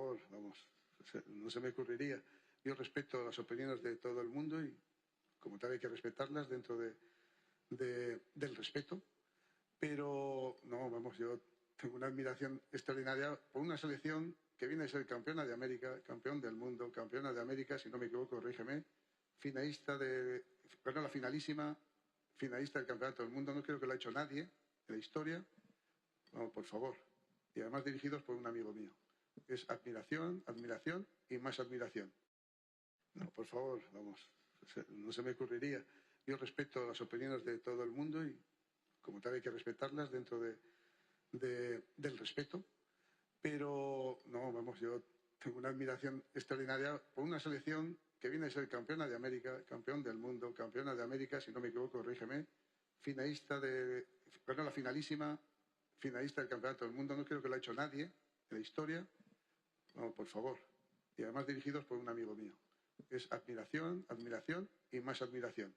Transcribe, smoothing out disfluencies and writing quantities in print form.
favor, vamos, no se me ocurriría. Yo respeto las opiniones de todo el mundo y como tal hay que respetarlas dentro del respeto, pero no, vamos, yo tengo una admiración extraordinaria por una selección que viene a ser campeona de América, campeón del mundo, campeona de América, si no me equivoco, corrígeme, ganó la finalísima, finalista del Campeonato del Mundo, no creo que lo ha hecho nadie en la historia. No, por favor. Y además dirigidos por un amigo mío. Es admiración, admiración y más admiración. No, por favor, vamos, no se me ocurriría. Yo respeto las opiniones de todo el mundo y como tal hay que respetarlas dentro del respeto, pero no, vamos, yo tengo una admiración extraordinaria por una selección que viene a ser campeona de América, campeón del mundo, campeona de América, si no me equivoco, corrígeme, ganó la finalísima, finalista del Campeonato del Mundo, no creo que lo ha hecho nadie en la historia. No, por favor. Y además dirigidos por un amigo mío. Es admiración, admiración y más admiración.